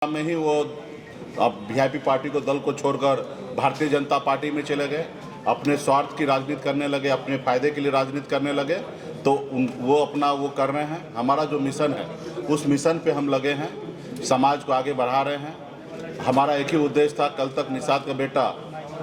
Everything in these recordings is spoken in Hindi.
में ही वो अब वीआईपी पार्टी को दल को छोड़कर भारतीय जनता पार्टी में चले गए, अपने स्वार्थ की राजनीति करने लगे, अपने फायदे के लिए राजनीति करने लगे। तो वो अपना वो कर रहे हैं। हमारा जो मिशन है उस मिशन पे हम लगे हैं, समाज को आगे बढ़ा रहे हैं। हमारा एक ही उद्देश्य था, कल तक निषाद का बेटा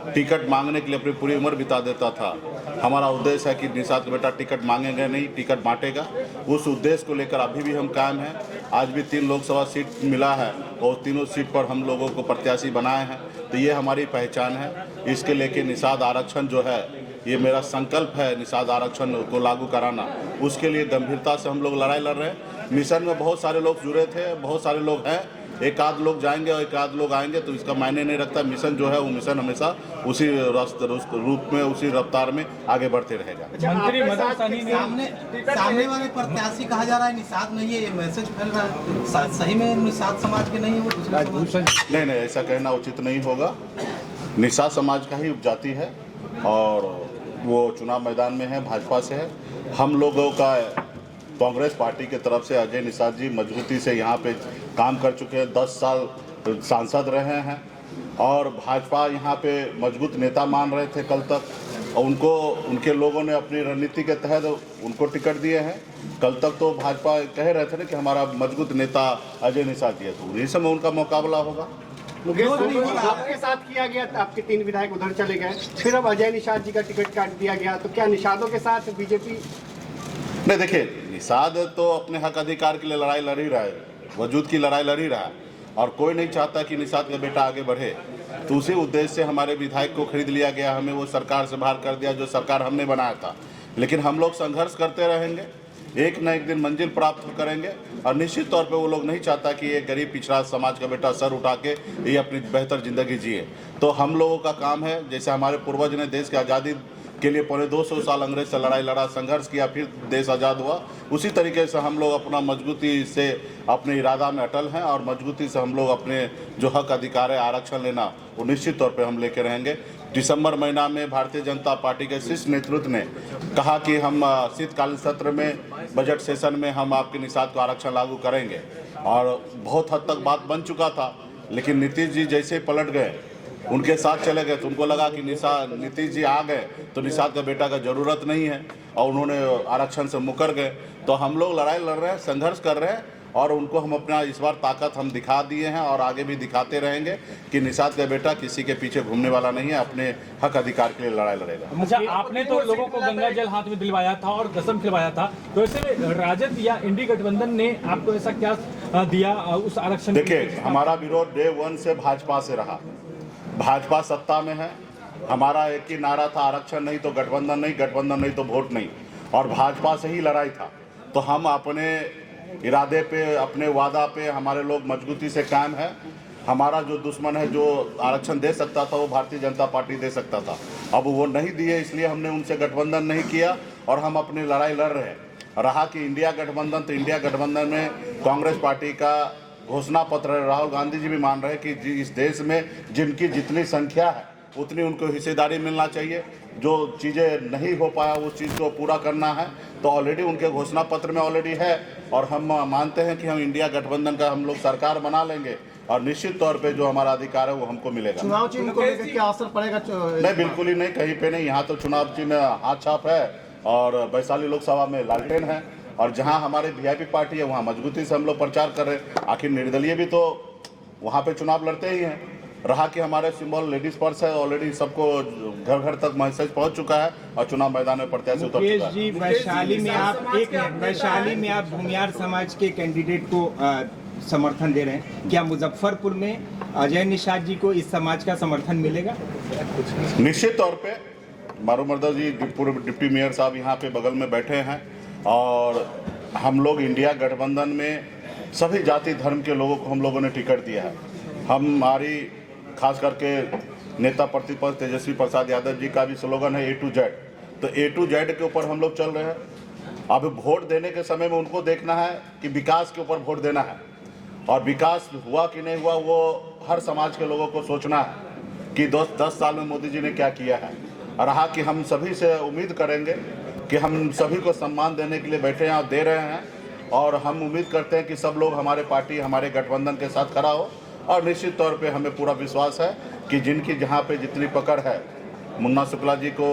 टिकट मांगने के लिए अपनी पूरी उम्र बिता देता था। हमारा उद्देश्य है कि निषाद का बेटा टिकट मांगेगा नहीं, टिकट बांटेगा। उस उद्देश्य को लेकर अभी भी हम कायम हैं। आज भी 3 लोकसभा सीट मिला है और तीनों सीट पर हम लोगों को प्रत्याशी बनाए हैं। तो ये हमारी पहचान है। इसके लेके निषाद आरक्षण जो है, ये मेरा संकल्प है, निषाद आरक्षण को लागू कराना। उसके लिए गंभीरता से हम लोग लड़ाई लड़ रहे हैं। मिशन में बहुत सारे लोग जुड़े थे, बहुत सारे लोग हैं। एक आध लोग जाएंगे और एक आध लोग आएंगे तो इसका मायने नहीं रखता। मिशन जो है वो मिशन हमेशा उसी रूप में, उसी रफ्तार में आगे बढ़ते रहेगा। मंत्री मदन सहनी ने सामने वाले प्रत्याशी कहा जा रहा है निषाद नहीं है, ये मैसेज फैल रहा है। सही में निषाद समाज के नहीं है वो दूसरे नहीं, ऐसा कहना उचित नहीं होगा। निषाद समाज का ही उपजाति है और वो चुनाव मैदान में है, भाजपा से है। हम लोगों का कांग्रेस पार्टी की तरफ से अजय निषाद जी मजबूती से यहाँ पे काम कर चुके हैं, 10 साल सांसद रहे हैं और भाजपा यहाँ पे मजबूत नेता मान रहे थे कल तक। और उनके लोगों ने अपनी रणनीति के तहत उनको टिकट दिए हैं। कल तक तो भाजपा कह रहे थे ना कि हमारा मजबूत नेता अजय निषाद जी है, तो इस समय उनका मुकाबला होगा। आपके साथ किया गया, आपके 3 विधायक उधर चले गए, फिर अब अजय निषाद जी का टिकट काट दिया गया, तो क्या निषादों के साथ बीजेपी? नहीं, देखिए, निषाद तो अपने हक अधिकार के लिए लड़ाई लड़ ही रहा है, वजूद की लड़ाई लड़ ही रहा है और कोई नहीं चाहता कि निषाद का बेटा आगे बढ़े। तो उसी उद्देश्य से हमारे विधायक को खरीद लिया गया, हमें वो सरकार से बाहर कर दिया जो सरकार हमने बनाया था। लेकिन हम लोग संघर्ष करते रहेंगे, एक न एक दिन मंजिल प्राप्त करेंगे और निश्चित तौर पे वो लोग नहीं चाहता कि एक गरीब पिछड़ा समाज का बेटा सर उठा के ये अपनी बेहतर ज़िंदगी जिए। तो हम लोगों का काम है, जैसे हमारे पूर्वज ने देश की आज़ादी के लिए 250 साल अंग्रेज से लड़ाई लड़ा, संघर्ष किया, फिर देश आज़ाद हुआ, उसी तरीके से हम लोग अपना मजबूती से अपने इरादा में अटल हैं और मजबूती से हम लोग अपने जो हक अधिकार है आरक्षण लेना, वो निश्चित तौर पे हम लेके रहेंगे। दिसंबर महीना में भारतीय जनता पार्टी के शीर्ष नेतृत्व ने कहा कि हम शीतकालीन सत्र में, बजट सेशन में हम आपके निषाद को आरक्षण लागू करेंगे और बहुत हद तक बात बन चुका था। लेकिन नीतीश जी जैसे पलट गए, उनके साथ चले गए, तो उनको लगा कि नीतीश जी आ गए तो निषाद का बेटा का ज़रूरत नहीं है और उन्होंने आरक्षण से मुकर गए। तो हम लोग लड़ाई लड़ रहे हैं, संघर्ष कर रहे हैं और उनको हम अपना इस बार ताकत हम दिखा दिए हैं और आगे भी दिखाते रहेंगे कि निषाद का बेटा किसी के पीछे घूमने वाला नहीं है, अपने हक अधिकार के लिए लड़ाई लड़ेगा। अच्छा, आपने तो लोगों को गंगा जल हाथ में दिलवाया था और कसम खिलवाया था, तो ऐसे में राजद या इंडी गठबंधन ने आपको ऐसा क्या दिया उस आरक्षण? देखिए, हमारा विरोध डे 1 से भाजपा से रहा। भाजपा सत्ता में है, हमारा एक ही नारा था, आरक्षण नहीं तो गठबंधन नहीं, गठबंधन नहीं तो वोट नहीं, और भाजपा से ही लड़ाई था। तो हम अपने इरादे पे, अपने वादा पे हमारे लोग मजबूती से कायम है। हमारा जो दुश्मन है, जो आरक्षण दे सकता था वो भारतीय जनता पार्टी दे सकता था, अब वो नहीं दिए, इसलिए हमने उनसे गठबंधन नहीं किया और हम अपनी लड़ाई लड़ रहे हैं। रहा कि इंडिया गठबंधन, तो इंडिया गठबंधन में कांग्रेस पार्टी का घोषणा पत्र, राहुल गांधी जी भी मान रहे हैं कि इस देश में जिनकी जितनी संख्या है उतनी उनको हिस्सेदारी मिलना चाहिए। जो चीज़ें नहीं हो पाया उस चीज़ को पूरा करना है, तो ऑलरेडी उनके घोषणा पत्र में ऑलरेडी है और हम मानते हैं कि हम इंडिया गठबंधन का हम लोग सरकार बना लेंगे और निश्चित तौर पे जो हमारा अधिकार है वो हमको मिलेगा। चुनाव चिन्ह को लेकर क्या असर पड़ेगा? नहीं, बिल्कुल ही नहीं, कहीं पे नहीं। यहाँ तो चुनाव चिन्ह हाथ छाप है और वैशाली लोकसभा में लालटेन है और जहाँ हमारे वीआईपी पार्टी है वहाँ मजबूती से हम लोग प्रचार कर रहे हैं। आखिर निर्दलीय भी तो वहाँ पे चुनाव लड़ते ही हैं। रहा कि हमारे सिंबल लेडीज पर्स है, ऑलरेडी सबको घर घर तक मैसेज पहुँच चुका है और चुनाव मैदान में प्रत्याशी उतर चुका है। जी, वैशाली में आप भूमियार समाज के कैंडिडेट को समर्थन दे रहे हैं, क्या मुजफ्फरपुर में अजय निषाद जी को इस समाज का समर्थन मिलेगा? निश्चित तौर पे मारूमर्दा जी, पूर्व डिप्टी मेयर साहब यहाँ पे बगल में बैठे हैं और हम लोग इंडिया गठबंधन में सभी जाति धर्म के लोगों को हम लोगों ने टिकट दिया है। हमारी खास करके नेता प्रतिपक्ष तेजस्वी प्रसाद यादव जी का भी स्लोगन है A to Z, तो A to Z के ऊपर हम लोग चल रहे हैं। अब वोट देने के समय में उनको देखना है कि विकास के ऊपर वोट देना है और विकास हुआ कि नहीं हुआ वो हर समाज के लोगों को सोचना है कि 10 साल में मोदी जी ने क्या किया है। रहा कि हम सभी से उम्मीद करेंगे कि हम सभी को सम्मान देने के लिए बैठे हैं और दे रहे हैं और हम उम्मीद करते हैं कि सब लोग हमारे पार्टी, हमारे गठबंधन के साथ खड़ा हो और निश्चित तौर पे हमें पूरा विश्वास है कि जिनकी जहाँ पे जितनी पकड़ है, मुन्ना शुक्ला जी को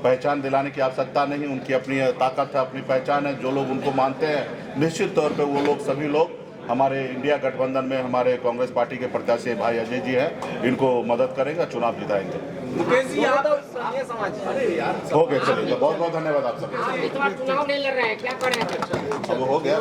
पहचान दिलाने की आवश्यकता नहीं, उनकी अपनी ताकत है, अपनी पहचान है। जो लोग उनको मानते हैं, निश्चित तौर पे वो लोग सभी लोग हमारे इंडिया गठबंधन में हमारे कांग्रेस पार्टी के प्रत्याशी भाई अजय जी हैं, इनको मदद करेंगे, चुनाव जिताएंगे। मुकेश जी आप स्थानीय समाज हो गए, चलिए, बहुत बहुत धन्यवाद आप सबको। इस बार चुनाव नहीं लड़ रहे हैं, क्या करें? अब हो गया।